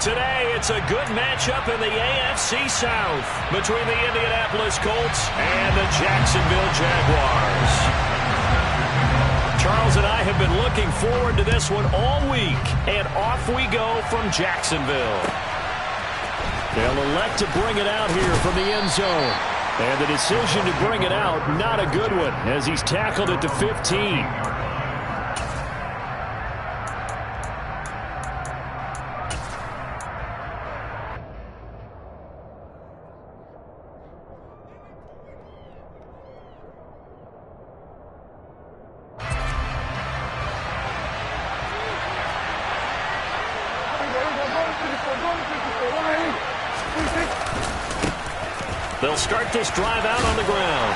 Today, it's a good matchup in the AFC South between the Indianapolis Colts and the Jacksonville Jaguars. Charles and I have been looking forward to this one all week, and off we go from Jacksonville. They'll elect to bring it out here from the end zone. And the decision to bring it out, not a good one, as he's tackled at the 15. They'll start this drive out on the ground.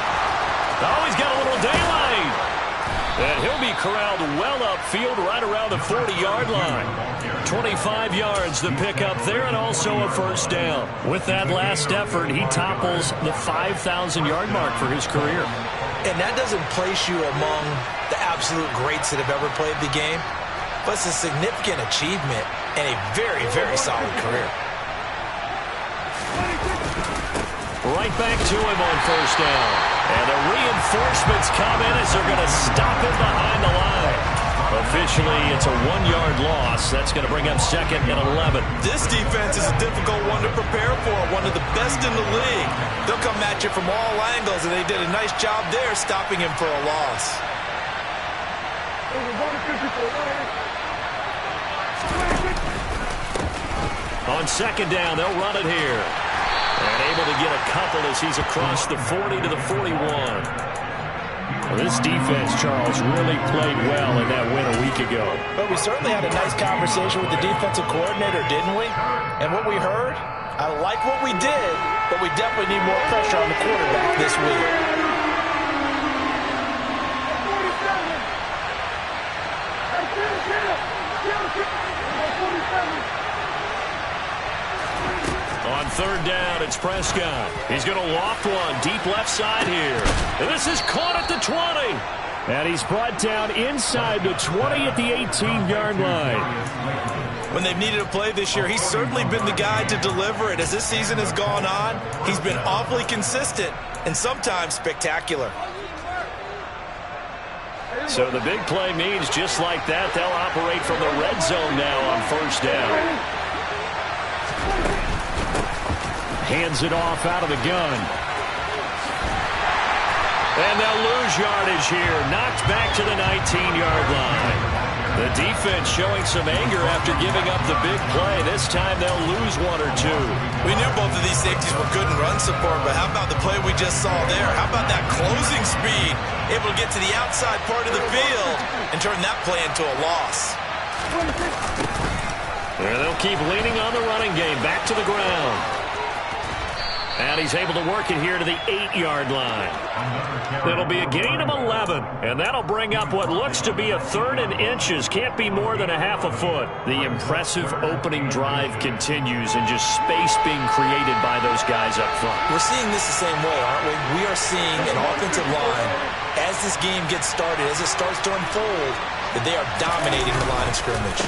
Oh, he's got a little daylight. And he'll be corralled well upfield right around the 40-yard line. 25 yards to pick up there and also a first down. With that last effort, he topples the 5,000-yard mark for his career. And that doesn't place you among the absolute greats that have ever played the game, but it's a significant achievement and a very, very solid career. Right back to him on first down. And the reinforcements come in as they're going to stop him behind the line. Officially, it's a 1-yard loss. That's going to bring up second and 11. This defense is a difficult one to prepare for, one of the best in the league. They'll come at you from all angles, and they did a nice job there stopping him for a loss. On second down, they'll run it here. And able to get a couple as he's across the 40 to the 41. Well, this defense, Charles, really played well in that win a week ago. But we certainly had a nice conversation with the defensive coordinator, didn't we? And what we heard, I like what we did, but we definitely need more pressure on the quarterback this week. On third down, it's Prescott. He's going to loft one deep left side here. And this is caught at the 20. And he's brought down inside the 20 at the 18-yard line. When they've needed a play this year, he's certainly been the guy to deliver it. As this season has gone on, he's been awfully consistent and sometimes spectacular. So the big play means just like that, they'll operate from the red zone now on first down. Hands it off out of the gun. And they'll lose yardage here. Knocked back to the 19-yard line. The defense showing some anger after giving up the big play. This time they'll lose one or two. We knew both of these safeties were good in run support, but how about the play we just saw there? How about that closing speed? Able to get to the outside part of the field and turn that play into a loss. And they'll keep leaning on the running game. Back to the ground. And he's able to work it here to the 8-yard line. It'll be a gain of 11, and that'll bring up what looks to be a third and inches. Can't be more than a half a foot. The impressive opening drive continues, and just space being created by those guys up front. We're seeing this the same way, aren't we? We are seeing an offensive line, as this game gets started, as it starts to unfold, that they are dominating the line of scrimmage.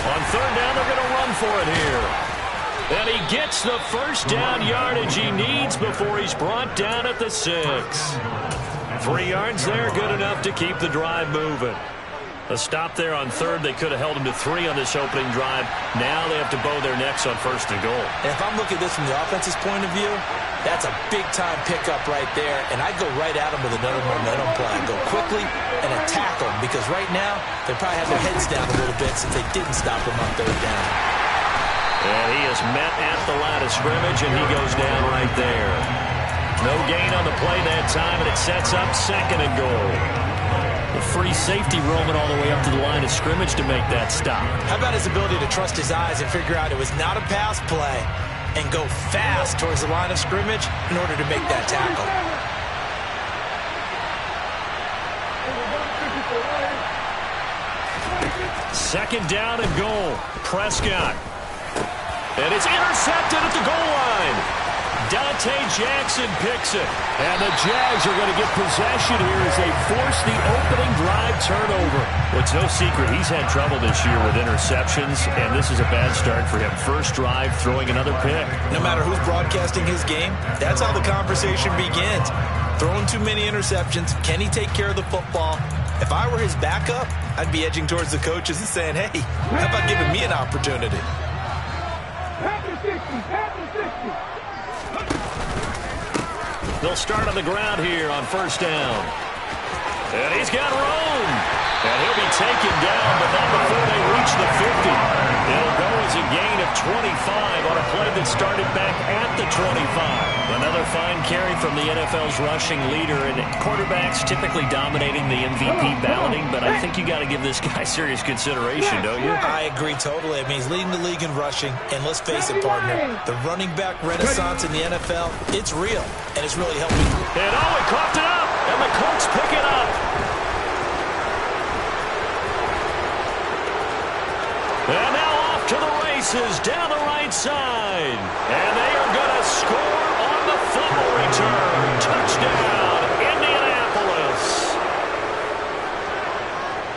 On third down, they're going to run for it here. And he gets the first down yardage he needs before he's brought down at the 6. 3 yards there, good enough to keep the drive moving. A stop there on third. They could have held him to 3 on this opening drive. Now they have to bow their necks on first and goal. And if I'm looking at this from the offense's point of view, that's a big-time pickup right there. And I'd go right at him with another momentum play. Go quickly and attack them, because right now they probably have their heads down a little bit since they didn't stop him on third down. And he is met at the line of scrimmage, and he goes down right there. No gain on the play that time, and it sets up second and goal. The free safety roaming all the way up to the line of scrimmage to make that stop. How about his ability to trust his eyes and figure out it was not a pass play and go fast towards the line of scrimmage in order to make that tackle? Second down and goal. Prescott. And it's intercepted at the goal line. Dante Jackson picks it. And the Jags are going to get possession here as they force the opening drive turnover. It's no secret he's had trouble this year with interceptions, and this is a bad start for him. First drive, throwing another pick. No matter who's broadcasting his game, that's how the conversation begins. Throwing too many interceptions. Can he take care of the football? If I were his backup, I'd be edging towards the coaches and saying, hey, how about giving me an opportunity? They'll start on the ground here on first down. And he's got room. And he'll be taken down, but not before they reach the 50. It'll go as a gain of 25 on a play that started back at the 25. Another fine carry from the NFL's rushing leader, and quarterbacks typically dominating the MVP balloting, but I think you got to give this guy serious consideration, don't you? I agree totally. I mean, he's leading the league in rushing, and let's face it, partner, the running back renaissance in the NFL, it's real, and it's really helping. And he coughed it up, and the Colts pick it up. And now off to the races down the right side. And they are going to score on the fumble return. Touchdown, Indianapolis.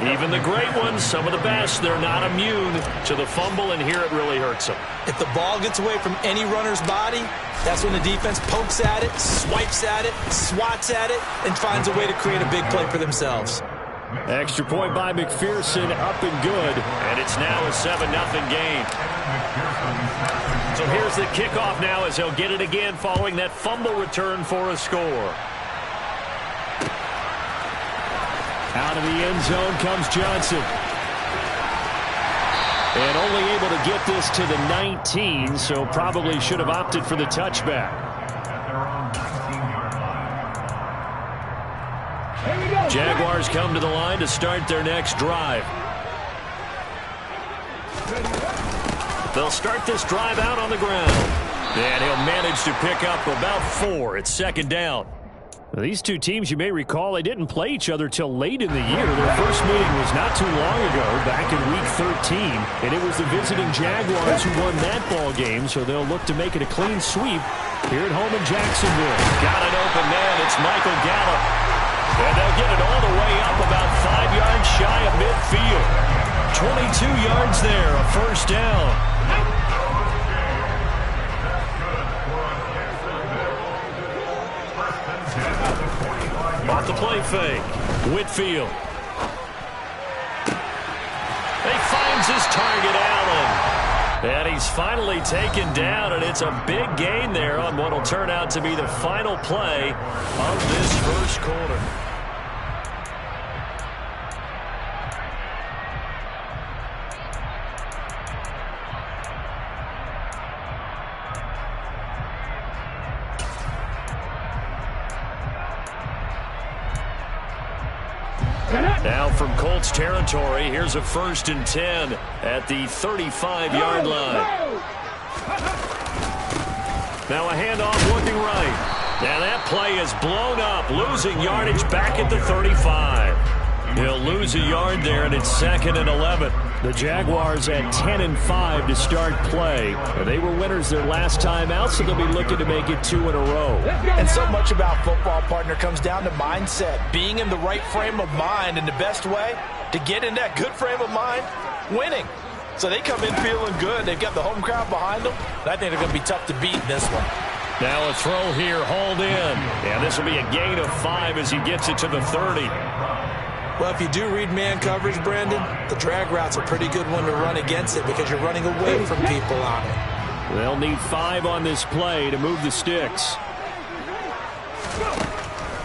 Even the great ones, some of the best, they're not immune to the fumble, and here it really hurts them. If the ball gets away from any runner's body, that's when the defense pokes at it, swipes at it, swats at it, and finds a way to create a big play for themselves. Extra point by McPherson, up and good. And it's now a 7-0 game. So here's the kickoff now as he'll get it again following that fumble return for a score. Out of the end zone comes Johnson. And only able to get this to the 19, so probably should have opted for the touchback. Jaguars come to the line to start their next drive. They'll start this drive out on the ground. And he'll manage to pick up about 4. It's second down. These two teams, you may recall, they didn't play each other till late in the year. Their first meeting was not too long ago, back in Week 13. And it was the visiting Jaguars who won that ball game, so they'll look to make it a clean sweep here at home in Jacksonville. Got an open man. It's Michael Gallup. And they'll get it all the way up about 5 yards shy of midfield. 22 yards there, a first down. Off the play fake. Whitfield. He finds his target, Allen. And he's finally taken down, and it's a big gain there on what will turn out to be the final play of this first quarter. Now from Colts territory, here's a 1st and 10 at the 35-yard line. Now a handoff looking right. Now that play is blown up, losing yardage back at the 35. He'll lose a yard there, and it's 2nd and 11. The Jaguars at 10-5 to start play. They were winners their last time out, so they'll be looking to make it 2 in a row. And so much about football, partner, comes down to mindset. Being in the right frame of mind, and the best way to get in that good frame of mind, winning. So they come in feeling good. They've got the home crowd behind them. And I think they're going to be tough to beat in this one. Now a throw here, hauled in. And this will be a gain of 5 as he gets it to the 30. Well, if you do read man coverage, Brandon, the drag route's a pretty good one to run against it because you're running away from people on it. They'll need 5 on this play to move the sticks.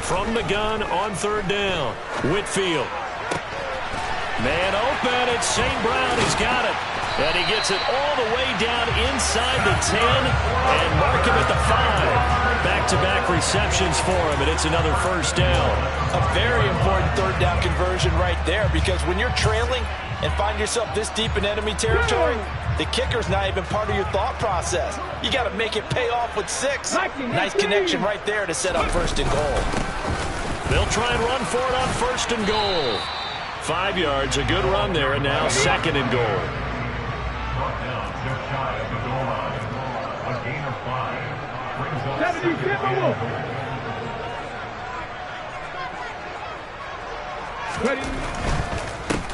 From the gun on 3rd down, Whitfield. Man open, it's St. Brown, he's got it. And he gets it all the way down inside the 10 and mark him at the 5. Back-to-back receptions for him, and it's another first down. A very important 3rd down conversion right there, because when you're trailing and find yourself this deep in enemy territory, the kicker's not even part of your thought process. You got to make it pay off with 6. Nice connection right there to set up 1st and goal. They'll try and run for it on 1st and goal. 5 yards, a good run there, and now 2nd and goal.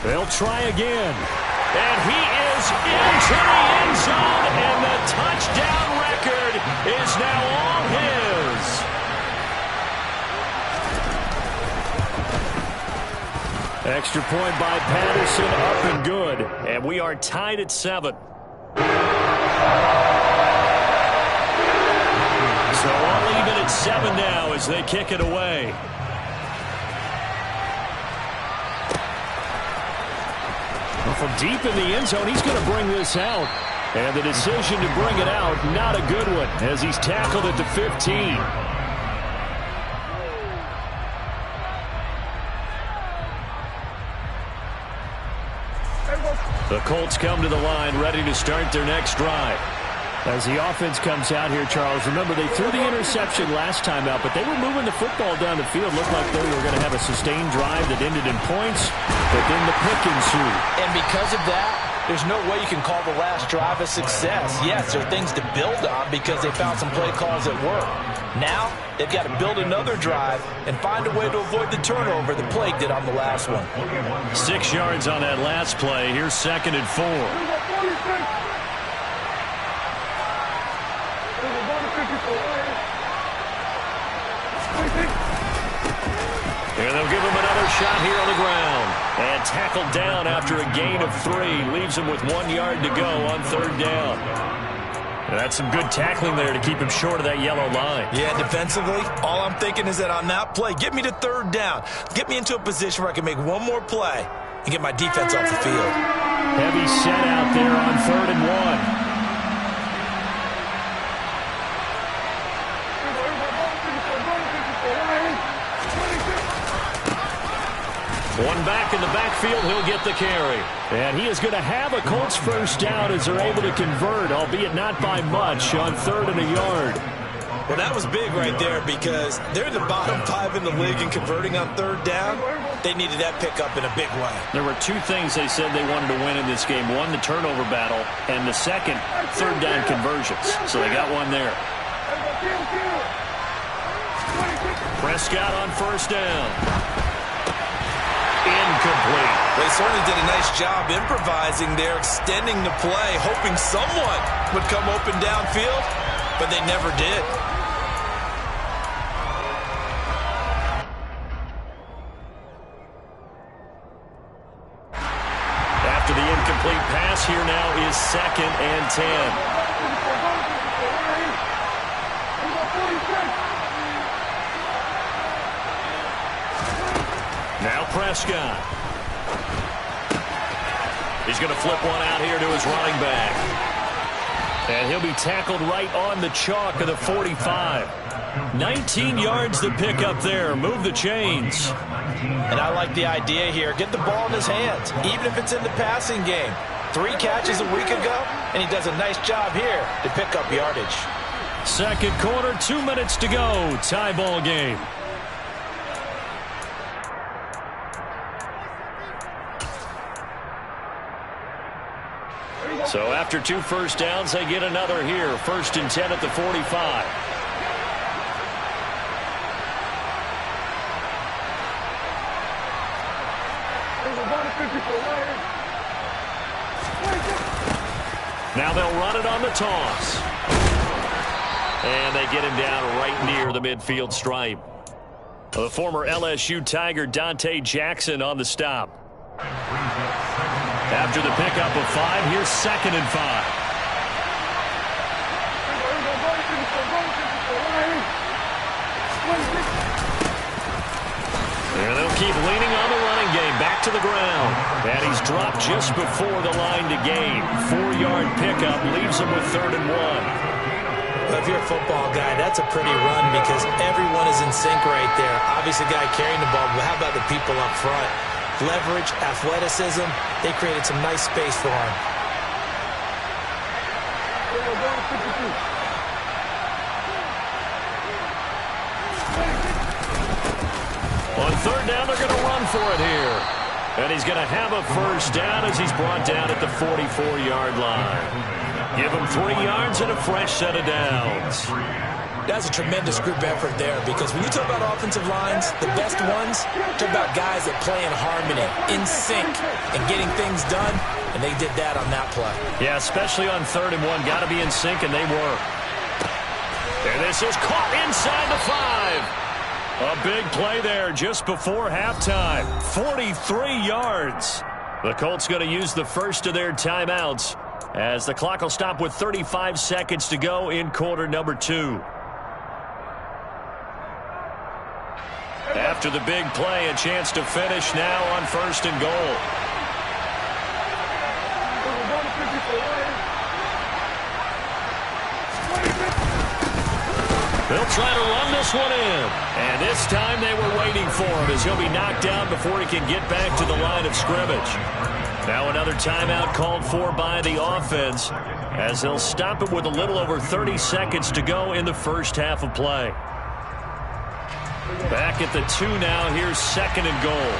They'll try again. And he is into the end zone, and the touchdown record is now all his. Extra point by Patterson, up and good. And we are tied at 7. So all even at 7 now as they kick it away. Well, from deep in the end zone, he's going to bring this out. And the decision to bring it out, not a good one, as he's tackled at the 15. The Colts come to the line, ready to start their next drive. As the offense comes out here, Charles, remember they threw the interception last time out, but they were moving the football down the field. Looked like they were going to have a sustained drive that ended in points, but then the pick ensued. And because of that, there's no way you can call the last drive a success. Yes, there are things to build on because they found some play calls that work. Now, they've got to build another drive and find a way to avoid the turnover the Plague did on the last one. 6 yards on that last play. Here's 2nd and 4. And they'll give him another shot here on the ground. And tackled down after a gain of 3. Leaves him with 1 yard to go on 3rd down. And that's some good tackling there to keep him short of that yellow line. Yeah, defensively, all I'm thinking is that on that play, get me to 3rd down. Get me into a position where I can make one more play and get my defense off the field. Heavy set out there on 3rd and 1. One back in the backfield, he'll get the carry. And he is going to have a Colts first down as they're able to convert, albeit not by much, on 3rd and a yard. Well, that was big right there because they're the bottom 5 in the league in converting on 3rd down. They needed that pickup in a big way. There were 2 things they said they wanted to win in this game. One, the turnover battle, and the second, 3rd down conversions. So they got one there. Prescott on 1st down. Incomplete. They certainly did a nice job improvising there, extending the play, hoping someone would come open downfield, but they never did. After the incomplete pass, here now is 2nd and 10. Now Prescott. He's going to flip one out here to his running back. And he'll be tackled right on the chalk of the 45. 19 yards to pick up there. Move the chains. And I like the idea here. Get the ball in his hands, even if it's in the passing game. 3 catches a week ago, and he does a nice job here to pick up yardage. 2nd quarter, 2 minutes to go. Tie ball game. So after 2 first downs, they get another here. 1st and 10 at the 45. Now they'll run it on the toss. And they get him down right near the midfield stripe. The former LSU Tiger Dante Jackson on the stop. After the pickup of 5, here's 2nd and 5. And they'll keep leaning on the running game. Back to the ground. And he's dropped just before the line to gain. 4-yard pickup leaves him with 3rd and 1. Well, if you're a football guy, that's a pretty run because everyone is in sync right there. Obviously, the guy carrying the ball, but how about the people up front? Leverage, athleticism, they created some nice space for him. On 3rd down, they're going to run for it here. And he's going to have a first down as he's brought down at the 44-yard line. Give him 3 yards and a fresh set of downs. That's a tremendous group effort there, because when you talk about offensive lines, the best ones, talk about guys that play in harmony, in sync, and getting things done, and they did that on that play. Yeah, especially on 3rd and 1. Got to be in sync, and they were. And this is caught inside the 5. A big play there just before halftime. 43 yards. The Colts going to use the first of their timeouts as the clock will stop with 35 seconds to go in quarter number 2. After the big play, a chance to finish now on 1st and goal. They'll try to run this one in. And this time they were waiting for him as he'll be knocked down before he can get back to the line of scrimmage. Now another timeout called for by the offense as they'll stop it with a little over 30 seconds to go in the first half of play. Back at the 2 now. Here's 2nd and goal.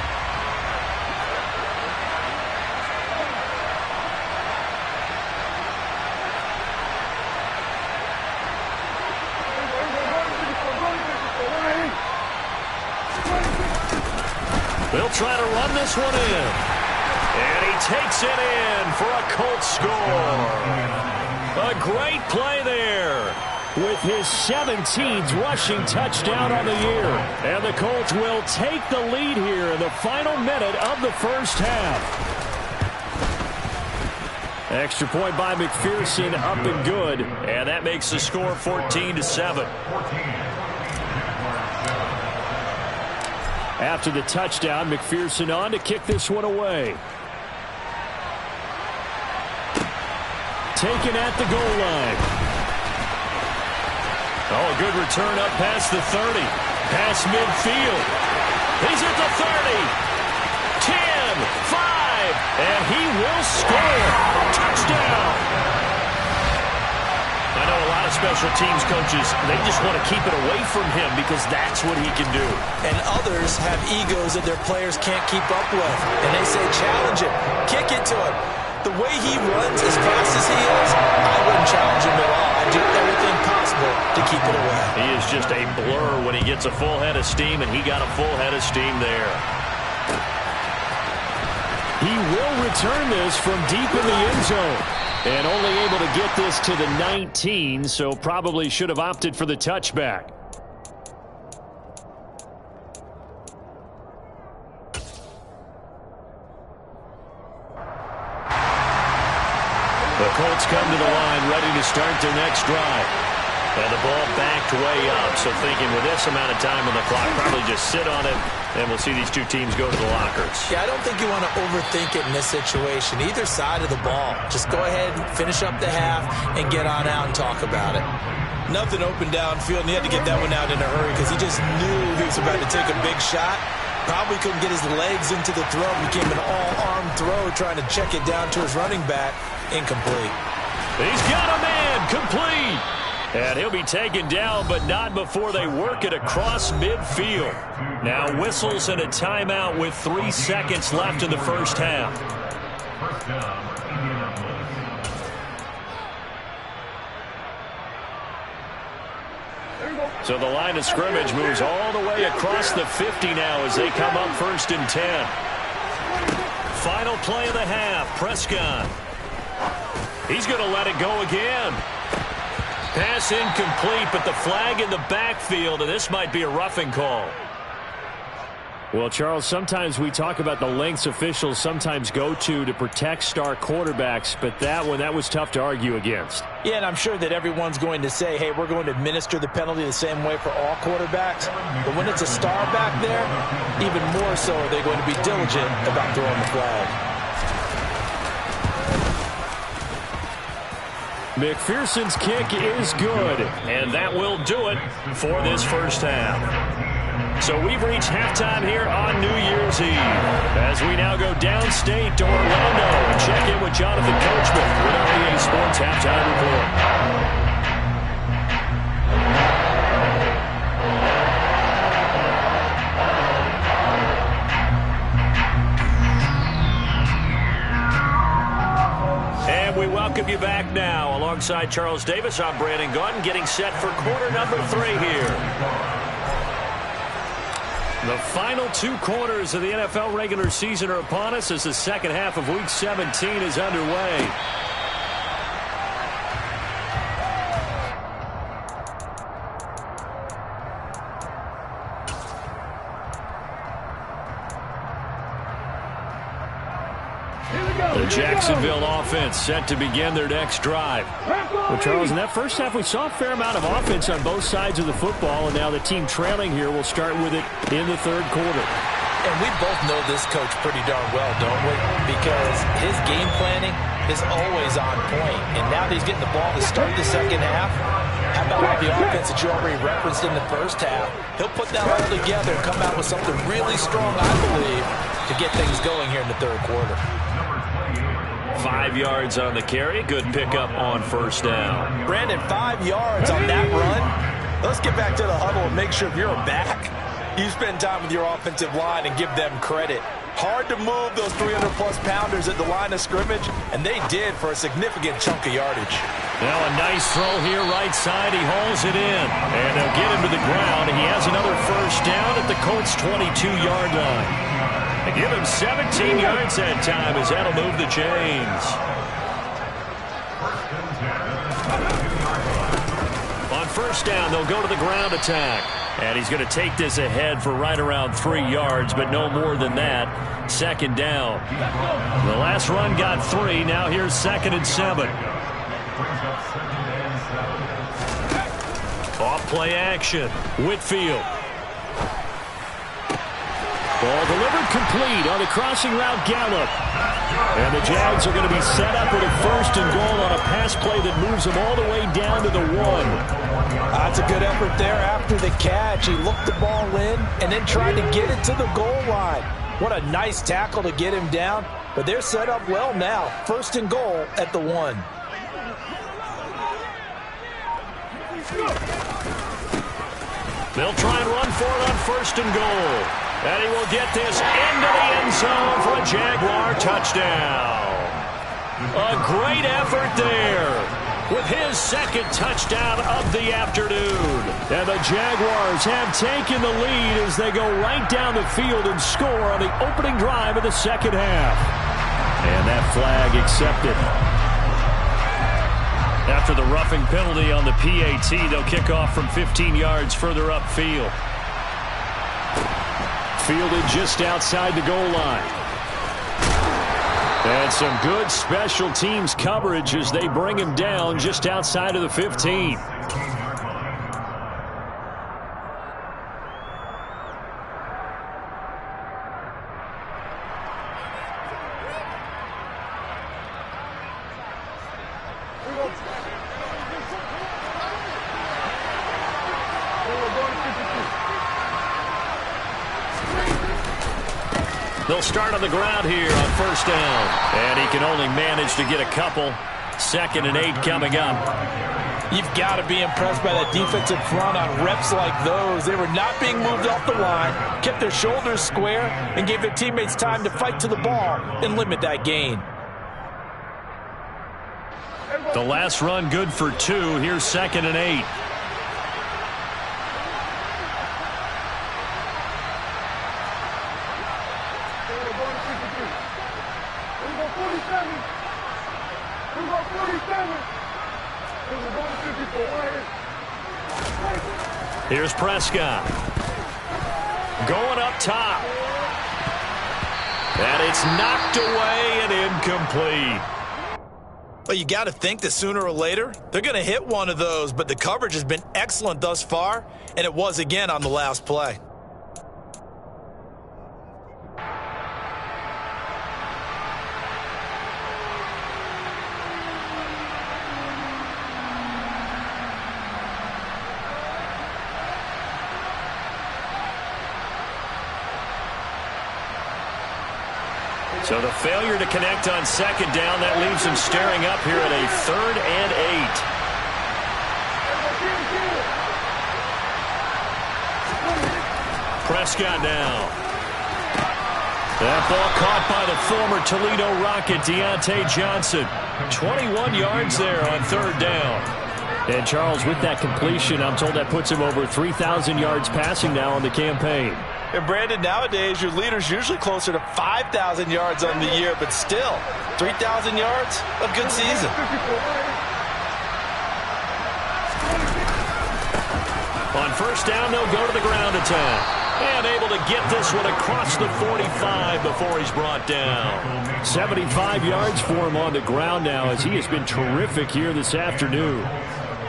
They'll try to run this one in. And he takes it in for a Colts score. A great play there with his 17th rushing touchdown on the year. And the Colts will take the lead here in the final minute of the first half. Extra point by McPherson, up and good. And that makes the score 14-7. After the touchdown, McPherson on to kick this one away. Taken at the goal line. Oh, a good return up past the 30. Past midfield. He's at the 30. 10, 5, and he will score. Touchdown. I know a lot of special teams coaches, they just want to keep it away from him because that's what he can do. And others have egos that their players can't keep up with. And they say, challenge him, kick it to him. The way he runs as fast as he is, I wouldn't challenge him at all. I'd do everything possible to keep it away. He is just a blur when he gets a full head of steam, and he got a full head of steam there. He will return this from deep in the end zone. And only able to get this to the 19, so probably should have opted for the touchback. The Colts come to the line ready to start their next drive. And the ball backed way up, so thinking with this amount of time on the clock, probably just sit on it, and we'll see these two teams go to the lockers. Yeah, I don't think you want to overthink it in this situation. Either side of the ball. Just go ahead and finish up the half and get on out and talk about it. Nothing open downfield, and he had to get that one out in a hurry because he just knew he was about to take a big shot. Probably couldn't get his legs into the throw. Became an all-arm throw trying to check it down to his running back. Incomplete. He's got a man. Complete. And he'll be taken down, but not before they work it across midfield. Now whistles and a timeout with 3 seconds left in the first half. So the line of scrimmage moves all the way across the 50 now as they come up 1st and 10. Final play of the half, Prescott. He's going to let it go again. Pass incomplete, but the flag in the backfield, and this might be a roughing call. Well, Charles, sometimes we talk about the lengths officials sometimes go to protect star quarterbacks, but that was tough to argue against. Yeah, and I'm sure that everyone's going to say, hey, we're going to administer the penalty the same way for all quarterbacks. But when it's a star back there, even more so are they going to be diligent about throwing the flag. McPherson's kick is good, and that will do it for this first half. So we've reached halftime here on New Year's Eve as we now go downstate to Orlando and check in with Jonathan Coachman with our EA Sports Halftime Report. We welcome you back now Alongside Charles Davis, I'm Brandon Gaudin, getting set for quarter number 3 here. The final 2 quarters of the NFL regular season are upon us as the second half of Week 17 is underway. The Jacksonville offense set to begin their next drive. Well, Charles, in that first half, we saw a fair amount of offense on both sides of the football, and now the team trailing here will start with it in the third quarter. And we both know this coach pretty darn well, don't we? Because his game planning is always on point. And now that he's getting the ball to start the second half, how about the offense that you already referenced in the first half? He'll put that all together and come out with something really strong, I believe, to get things going here in the third quarter. 5 yards on the carry. Good pickup on first down. Brandon, 5 yards on that run. Let's get back to the huddle and make sure if you're a back, you spend time with your offensive line and give them credit. Hard to move those 300-plus pounders at the line of scrimmage, and they did for a significant chunk of yardage. Now a nice throw here, right side. He hauls it in, and they'll get him to the ground. He has another first down at the Colts' 22-yard line. They give him 17 yards that time as that'll move the chains. On first down, they'll go to the ground attack. And he's going to take this ahead for right around 3 yards, but no more than that. Second down. The last run got 3. Now here's 2nd and 7. Off play action. Whitfield. Ball delivered complete on the crossing route Gallup. And the Jags are going to be set up with a 1st and goal on a pass play that moves them all the way down to the 1. That's a good effort there after the catch. He looked the ball in and then tried to get it to the goal line. What a nice tackle to get him down. But they're set up well now. 1st and goal at the 1. They'll try and run for it on 1st and goal. And he will get this into the end zone for a Jaguar touchdown. A great effort there with his 2nd touchdown of the afternoon. And the Jaguars have taken the lead as they go right down the field and score on the opening drive of the second half. And that flag accepted. After the roughing penalty on the PAT, they'll kick off from 15 yards further upfield. Fielded just outside the goal line. And some good special teams coverage as they bring him down just outside of the 15. They'll start on the ground here on 1st down. And he can only manage to get a couple. 2nd and 8 coming up. You've got to be impressed by that defensive front on reps like those. They were not being moved off the line, kept their shoulders square, and gave their teammates time to fight to the ball and limit that gain. The last run good for 2. Here's 2nd and 8. Here's Prescott. Going up top. And it's knocked away and incomplete. Well, you got to think that sooner or later, they're going to hit one of those, but the coverage has been excellent thus far, and it was again on the last play. So the failure to connect on 2nd down, that leaves him staring up here at a 3rd and 8. Prescott now. That ball caught by the former Toledo Rocket, Deontay Johnson. 21 yards there on 3rd down. And Charles, with that completion, I'm told that puts him over 3,000 yards passing now on the campaign. And Brandon, nowadays your leader's usually closer to 5,000 yards on the year, but still, 3,000 yards, a good season. On 1st down, they'll go to the ground attack. And able to get this one across the 45 before he's brought down. 75 yards for him on the ground now, as he has been terrific here this afternoon.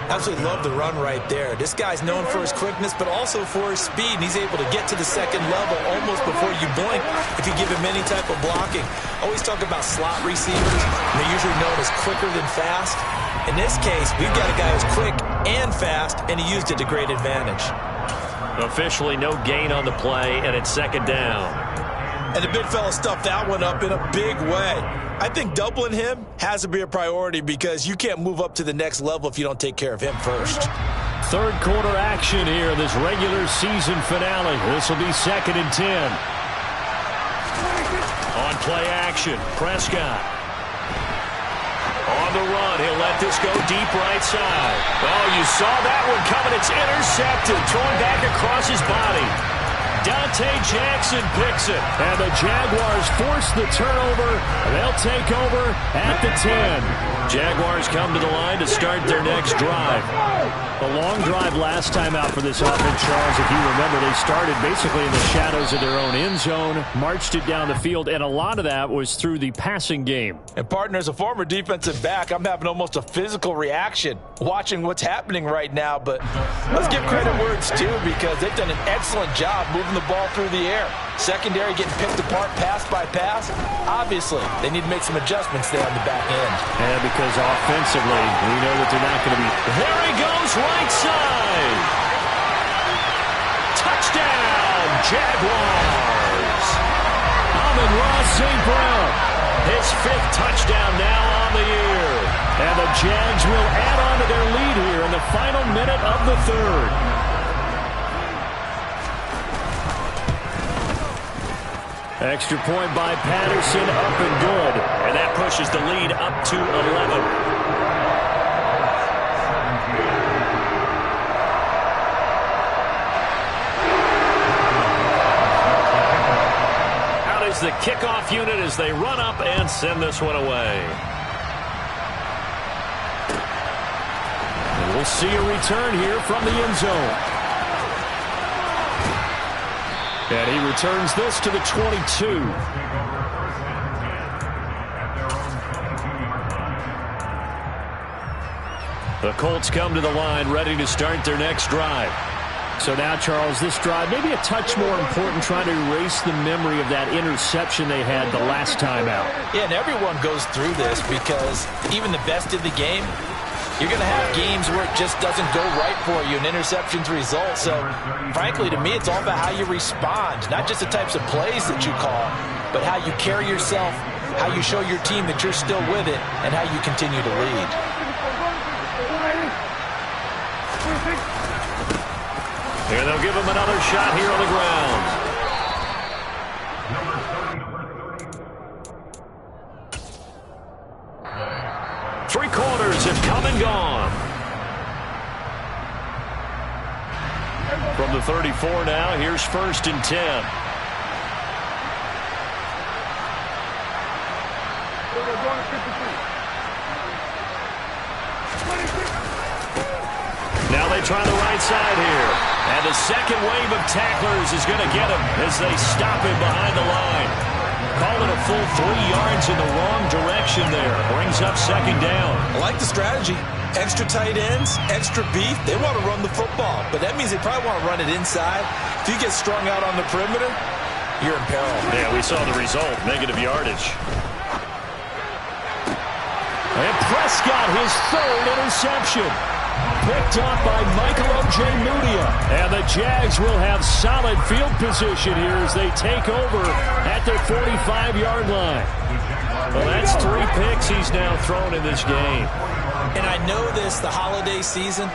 Absolutely love the run right there. This guy's known for his quickness, but also for his speed. And he's able to get to the 2nd level almost before you blink if you give him any type of blocking. Always talk about slot receivers. They're usually known as quicker than fast. In this case, we've got a guy who's quick and fast, and he used it to great advantage. Officially no gain on the play, and it's 2nd down. And the big fella stuffed that one up in a big way. I think doubling him has to be a priority because you can't move up to the next level if you don't take care of him first. 3rd quarter action here, this regular season finale. This will be 2nd and 10. On play action, Prescott. On the run, he'll let this go deep right side. Oh, you saw that one coming. It's intercepted, thrown back across his body. Dante Jackson picks it, and the Jaguars force the turnover. They'll take over at the 10. Jaguars come to the line to start their next drive. A long drive last time out for this offense, Charles. If you remember, they started basically in the shadows of their own end zone, marched it down the field, and a lot of that was through the passing game. And partner, as a former defensive back, I'm having almost a physical reaction watching what's happening right now. But let's give credit where it's due because they've done an excellent job moving the ball through the air. Secondary getting picked apart pass by pass. Obviously, they need to make some adjustments there on the back end. And because offensively, we know that they're not going to be... There he goes, right side! Touchdown, Jaguars! Amon-Ra St. Brown, his 5th touchdown now on the year. And the Jags will add on to their lead here in the final minute of the 3rd. Extra point by Patterson, up and good. And that pushes the lead up to 11. Out is the kickoff unit as they run up and send this one away. And we'll see a return here from the end zone. And he returns this to the 22. The Colts come to the line ready to start their next drive. So now, Charles, this drive maybe a touch more important, trying to erase the memory of that interception they had the last time out. Yeah, and everyone goes through this because even the best in the game, you're going to have games where it just doesn't go right for you and interceptions result. So, frankly, to me, it's all about how you respond, not just the types of plays that you call, but how you carry yourself, how you show your team that you're still with it, and how you continue to lead. And they'll give him another shot here on the ground. Three quarters have come and gone. From the 34 now, here's 1st and 10. Now they try the right side here. And the second wave of tacklers is going to get him as they stop him behind the line. Call it a full 3 yards in the wrong direction there. Brings up 2nd down. I like the strategy. Extra tight ends, extra beef. They want to run the football, but that means they probably want to run it inside. If you get strung out on the perimeter, you're in peril. Yeah, we saw the result, negative yardage. And Prescott, his 3rd interception. Picked up by Michael Ojemudia. And the Jags will have solid field position here as they take over at their 45-yard line. Well, that's 3 picks he's now thrown in this game. And I know this, the holiday season,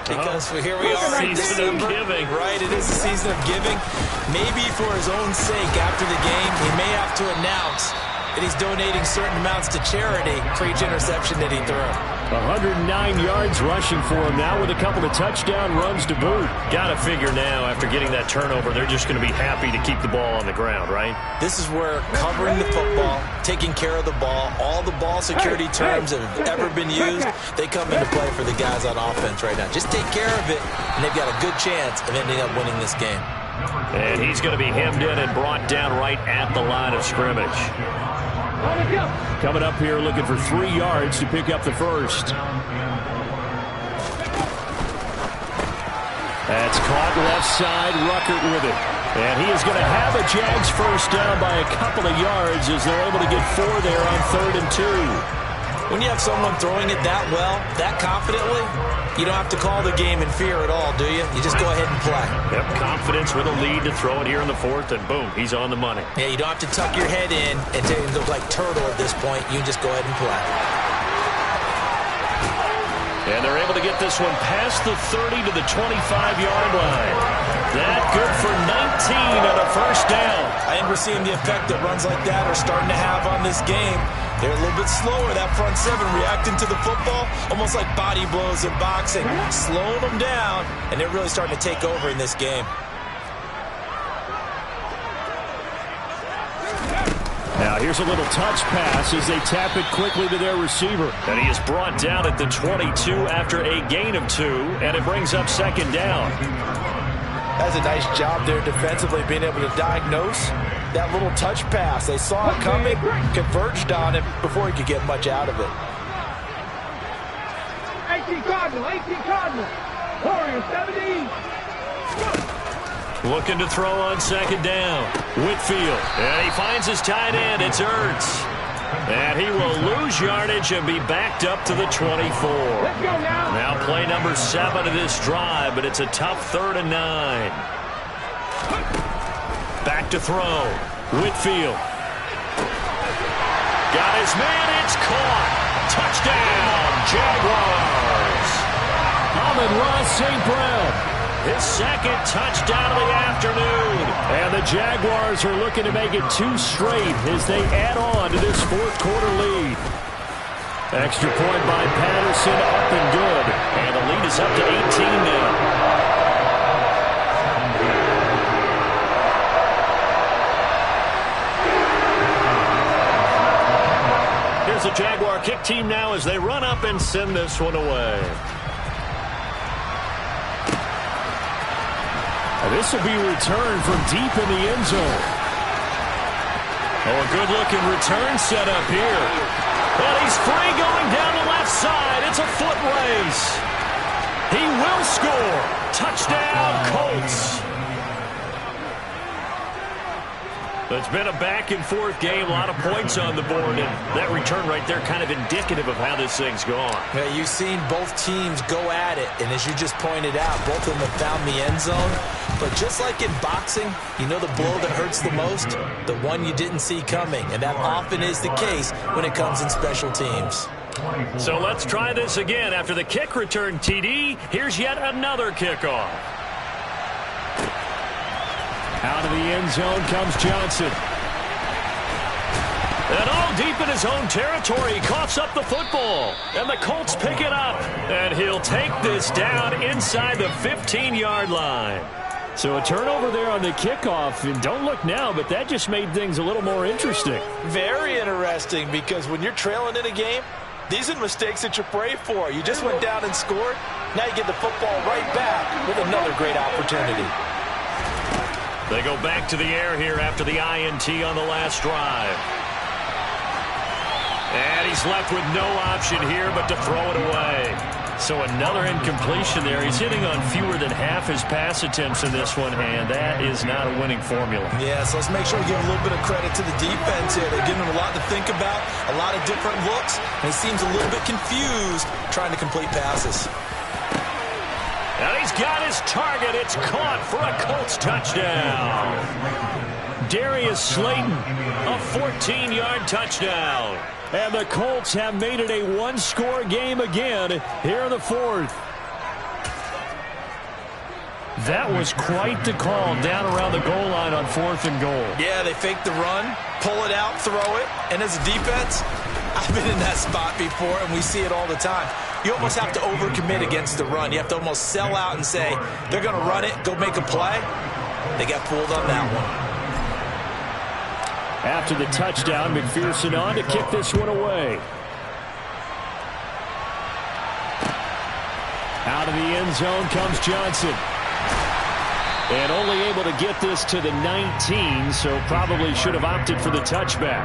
because here we are in December. Right, it is the season of giving. Maybe for his own sake, after the game, he may have to announce that he's donating certain amounts to charity for each interception that he threw. 109 yards rushing for him now with a couple of touchdown runs to boot. Got to figure now, after getting that turnover, they're just going to be happy to keep the ball on the ground, right? This is where covering the football, taking care of the ball, all the ball security terms that have ever been used, they come into play for the guys on offense right now. Just take care of it, and they've got a good chance of ending up winning this game. And he's going to be hemmed in and brought down right at the line of scrimmage. Coming up here looking for 3 yards to pick up the first. That's caught left side, Ruckert with it. And he is going to have a Jags first down by a couple of yards as they're able to get 4 there on 3rd and 2. When you have someone throwing it that well, that confidently, you don't have to call the game in fear at all, do you? You just go ahead and play. Yep, confidence with a lead to throw it here in the 4th, and boom, he's on the money. Yeah, you don't have to tuck your head in and look like turtle at this point. You can just go ahead and play. And they're able to get this one past the 30 to the 25-yard line. That good for 19 on a first down. I think we're seeing the effect that runs like that are starting to have on this game. They're a little bit slower, that front seven, reacting to the football, almost like body blows in boxing, slowing them down, and they're really starting to take over in this game. Now here's a little touch pass as they tap it quickly to their receiver. And he is brought down at the 22 after a gain of 2, and it brings up 2nd down. That's a nice job there defensively, being able to diagnose that little touch pass. They saw it coming, converged on it before he could get much out of it. 18 Cardinal. Warriors 17. Looking to throw on 2nd down. Whitfield. And he finds his tight end. It's Ertz. And he will lose yardage and be backed up to the 24. Let's go now. Now play number 7 of this drive, but it's a tough 3rd and 9. Back to throw. Whitfield. Got his man. It's caught. Touchdown, Jaguars. Amon-Ra St. Brown. His 2nd touchdown of the afternoon. And the Jaguars are looking to make it 2 straight as they add on to this 4th quarter lead. Extra point by Patterson, up and good. And the lead is up to 18 now. Here's the Jaguar kick team now as they run up and send this one away. This will be returned from deep in the end zone. Oh, a good-looking return set up here. And he's free going down the left side. It's a foot race. He will score. Touchdown, Colts. It's been a back-and-forth game, a lot of points on the board, and that return right there kind of indicative of how this thing's gone. Yeah, you've seen both teams go at it, and as you just pointed out, both of them have found the end zone. But just like in boxing, you know the blow that hurts the most? The one you didn't see coming, and that often is the case when it comes in special teams. So let's try this again. After the kick return, TD, here's yet another kickoff. Out of the end zone comes Johnson. And all deep in his own territory, he coughs up the football. And the Colts pick it up. And he'll take this down inside the 15-yard line. So a turnover there on the kickoff. And don't look now, but that just made things a little more interesting. Very interesting, because when you're trailing in a game, these are mistakes that you pray for. You just went down and scored. Now you get the football right back with another great opportunity. They go back to the air here after the INT on the last drive. And he's left with no option here but to throw it away. So another incompletion there. He's hitting on fewer than half his pass attempts in this one, and that is not a winning formula. Yeah, so let's make sure we give a little bit of credit to the defense here. They're giving him a lot to think about, a lot of different looks, and he seems a little bit confused trying to complete passes. And he's got his target. It's caught for a Colts touchdown. Darius Slayton, a 14-yard touchdown. And the Colts have made it a one-score game again here in the 4th. That was quite the call down around the goal line on 4th and goal. Yeah, they fake the run, pull it out, throw it, and as a defense, I've been in that spot before, and we see it all the time. You almost have to overcommit against the run. You have to almost sell out and say, they're going to run it, go make a play. They got fooled on that one. After the touchdown, McPherson on to kick this one away. Out of the end zone comes Johnson. And only able to get this to the 19, so probably should have opted for the touchback.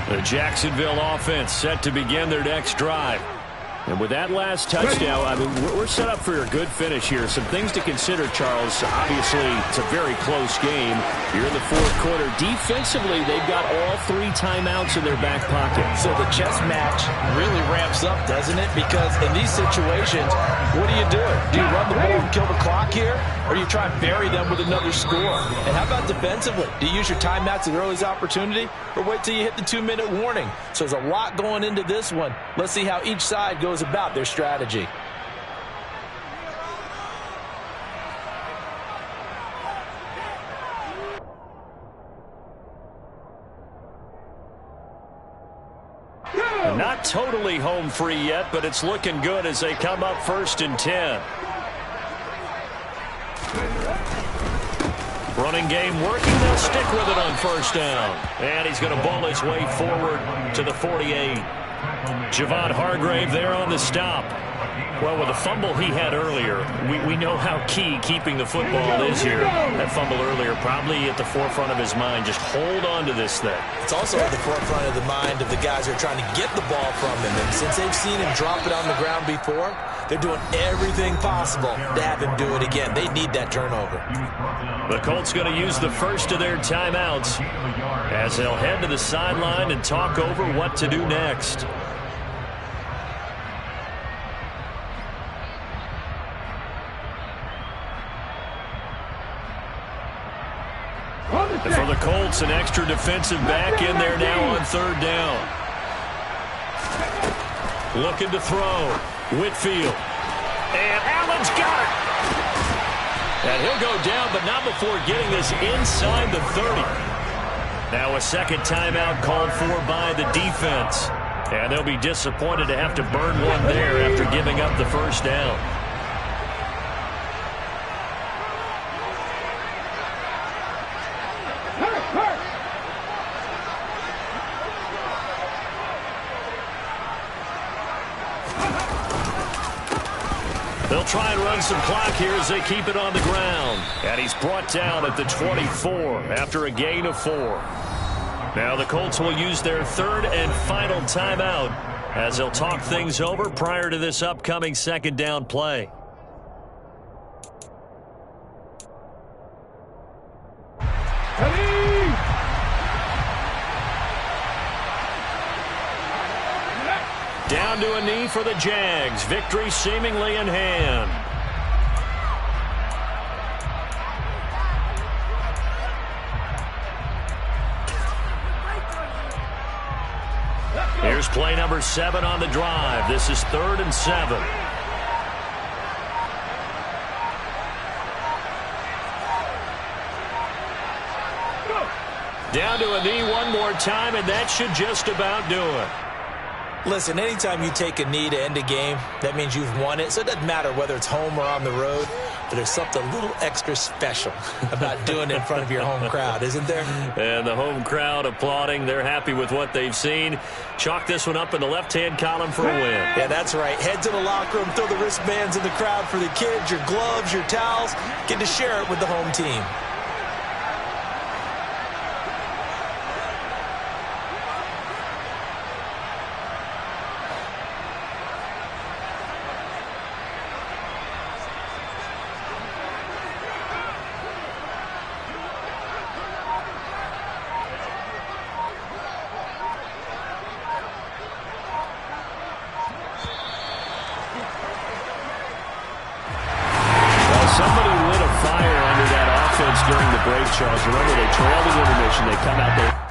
The Jacksonville offense set to begin their next drive. And with that last touchdown, I mean, we're set up for a good finish here. Some things to consider, Charles. Obviously, it's a very close game. You're in the fourth quarter. Defensively, they've got all 3 timeouts in their back pocket. So the chess match really ramps up, doesn't it? Because in these situations, what do you do? Do you run the ball and kill the clock here? Or do you try and bury them with another score? And how about defensively? Do you use your timeouts at the earliest opportunity? Or wait till you hit the 2-minute warning? So there's a lot going into this one. Let's see how each side goes about their strategy. Not totally home free yet, but it's looking good as they come up 1st and 10. Running game working. They'll stick with it on 1st down. And he's going to ball his way forward to the 48. Javon Hargrave there on the stop. Well, with the fumble he had earlier, we know how key keeping the football is here. That fumble earlier probably at the forefront of his mind. Just hold on to this thing. It's also at the forefront of the mind of the guys who are trying to get the ball from him. And since they've seen him drop it on the ground before, they're doing everything possible to have him do it again. They need that turnover. The Colts going to use the first of their timeouts as they'll head to the sideline and talk over what to do next. And for the Colts, an extra defensive back in there now on 3rd down. Looking to throw. Whitfield. And Allen's got it. And he'll go down, but not before getting this inside the 30. Now a second timeout called for by the defense. And they'll be disappointed to have to burn one there after giving up the 1st down. They'll try and run some clock here as they keep it on the ground. And he's brought down at the 24 after a gain of 4. Now the Colts will use their 3rd and final timeout as they'll talk things over prior to this upcoming 2nd down play. Down to a knee for the Jags. Victory seemingly in hand. Here's play number 7 on the drive. This is 3rd and 7. Down to a knee one more time, and that should just about do it. Listen, anytime you take a knee to end a game, that means you've won it. So it doesn't matter whether it's home or on the road, but there's something a little extra special about doing it in front of your home crowd, isn't there? And the home crowd applauding. They're happy with what they've seen. Chalk this one up in the left-hand column for a win. Yeah, that's right. Head to the locker room, throw the wristbands in the crowd for the kids, your gloves, your towels. Get to share it with the home team. Somebody lit a fire under that defense during the break, Charles. Remember, they trailed in intermission. They come out there.